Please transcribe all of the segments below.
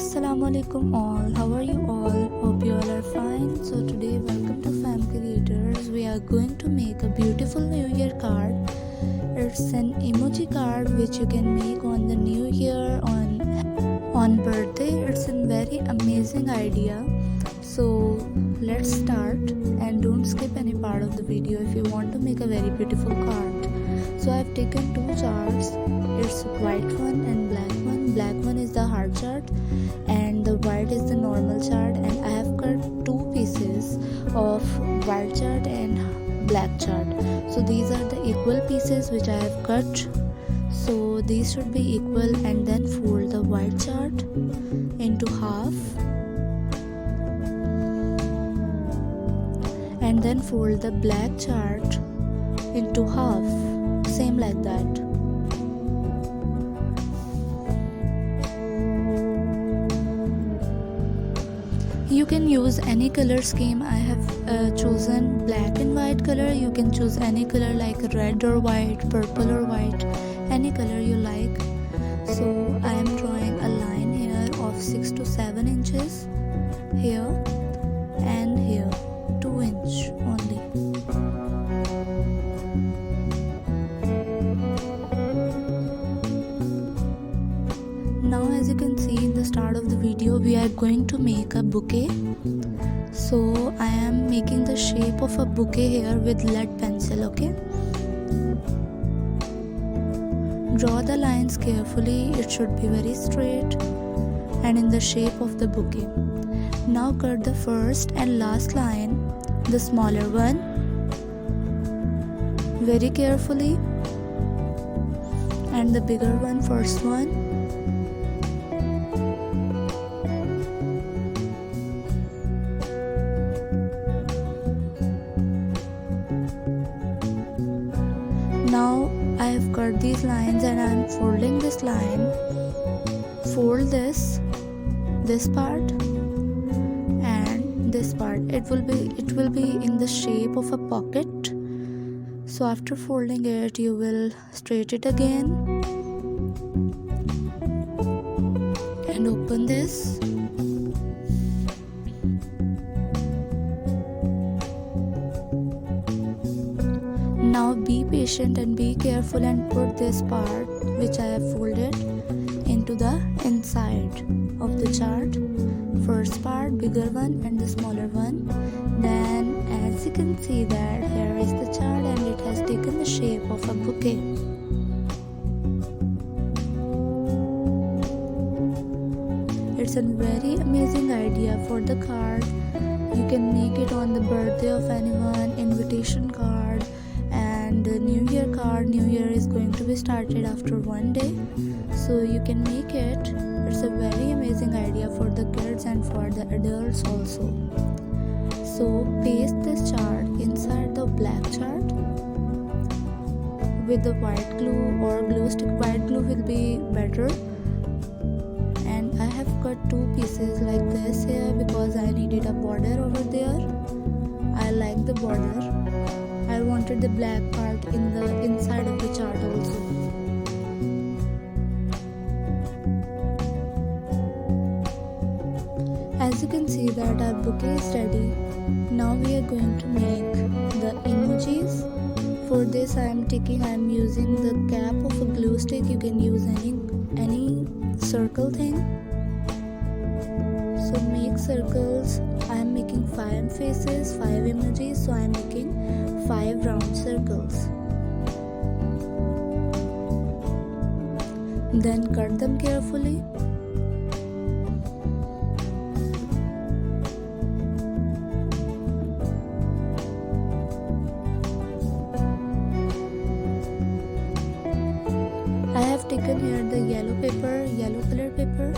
Assalamu alaikum all. How are you all? Hope you all are fine. So today welcome to Fam Creators. We are going to make a beautiful New Year card. It's an emoji card which you can make on the New Year, on birthday. It's a very amazing idea. So let's start and don't skip any part of the video if you want to make a very beautiful card. So I've taken two charts. It's white one and black one. Black one is the heart chart and the white is the normal chart, and I have cut two pieces of white chart and black chart. So these are the equal pieces which I have cut. So these should be equal, and then fold the white chart into half and then fold the black chart into half, same like that. You can use any color scheme. I have chosen black and white color. You can choose any color like red or white, purple or white, any color you like. So I am drawing a line here of 6 to 7 inches here and here 2 inch only. Now as you can see in the start of the video, we are going to make a bouquet. So I am making the shape of a bouquet here with lead pencil, okay? Draw the lines carefully. It should be very straight and in the shape of the bouquet. Now cut the first and last line, the smaller one, very carefully, and the bigger one, first one. Now I have cut these lines and I am folding this line. Fold this part and this part. It will be in the shape of a pocket. So after folding it, you will straighten it again and open this. Now be patient and be careful and put this part which I have folded into the inside of the chart. First part, bigger one, and the smaller one. Then as you can see that here is the chart and it has taken the shape of a bouquet. It's a very amazing idea for the card. You can make it on the birthday of anyone, invitation card, and the New Year card. New Year is going to be started after one day, so you can make it. It's a very amazing idea for the kids and for the adults also. So paste this chart inside the black chart with the white glue or glue stick. White glue will be better. And I have cut two pieces like this here because I needed a border over there. I like the border. I wanted the black part in the inside of the chart also. As you can see that our bouquet is ready. Now we are going to make the emojis. For this I am using the cap of a glue stick. You can use any circle thing. So make circles. I am making 5 faces, 5 emojis. So I am making 5 round circles. Then cut them carefully. I have taken here the yellow color paper.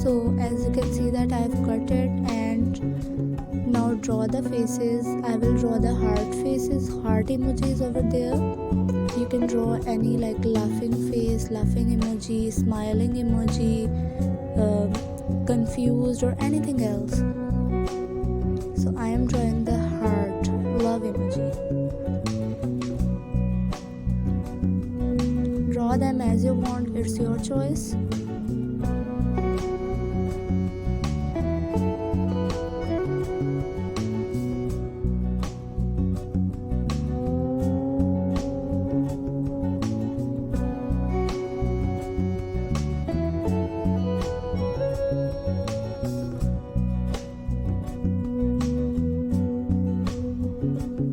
So as you can see that I have cut it, and now draw the faces. I will draw the heart faces, heart emojis over there. You can draw any like laughing face, laughing emoji, smiling emoji, confused or anything else. So it's your choice.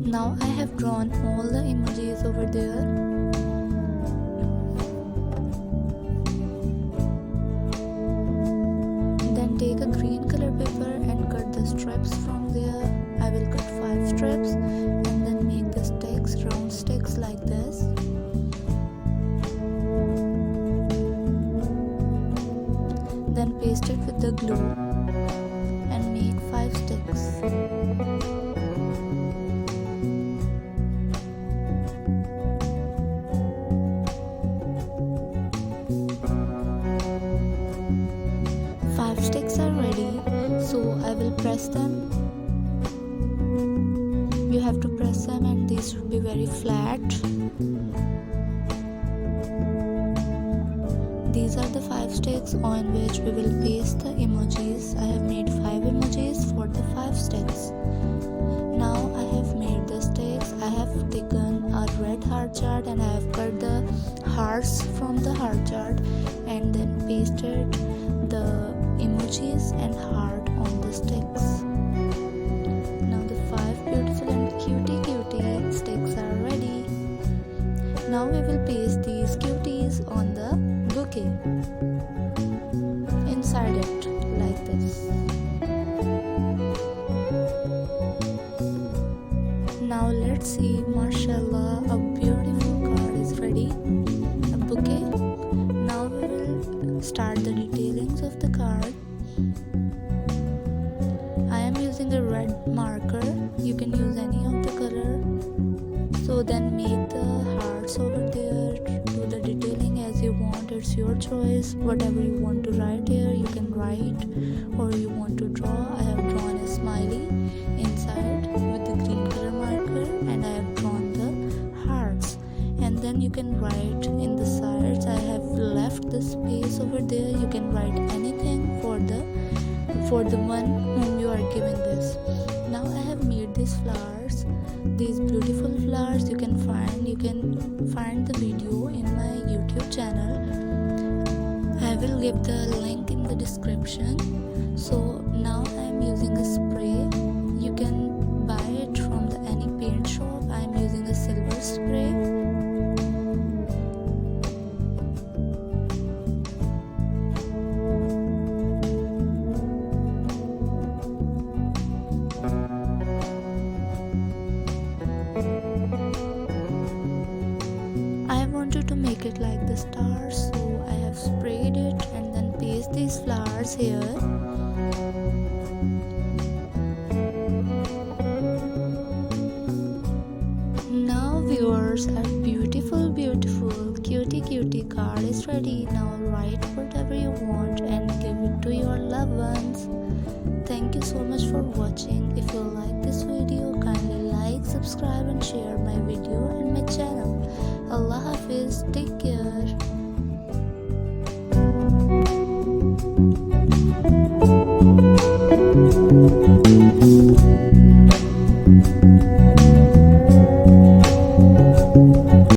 Now I have drawn all the emojis over there. Then take a green color paper and cut the strips from there. I will cut 5 strips and then make the sticks, round sticks like this. Then paste it with the glue and make 5 sticks. Sticks are ready, so I will press them. You have to press them and these should be very flat. These are the 5 sticks on which we will paste the emojis. I have made 5 emojis for the 5 sticks. Now I have made the sticks. I have taken a red heart chart and I have cut the hearts from the heart chart and then pasted the emojis and heart on the sticks. Now the 5 beautiful and cutie sticks are ready. Now we will paste these cuties on the bouquet inside it like this. Now let's see, mashallah, a beautiful card is ready, a bouquet. Now we will start the detailings of the card. I am using a red marker, you can use any of the color. So then make the hearts over there, do the detailing as you want, it's your choice. Whatever you want to write here, you can write, or you want to draw. I have drawn a smiley inside with the green color marker and I have drawn the hearts. And then you can write in the sides. I have left the space over there. You can write anything for the one whom you are giving this. Now I have made these flowers, these beautiful flowers. You can find the video in my YouTube channel. I will give the link in the description. So now I am using a spray. You can buy it from any paint shop. I am using a silver spray. I wanted to make it like the stars, so I have sprayed it and then paste these flowers here. Now viewers, a beautiful cutie card is ready. Now write whatever you want and give it to your loved ones. Thank you so much for watching. If you like this video, kindly like, subscribe and share my video and my channel. Allah Hafiz, take care.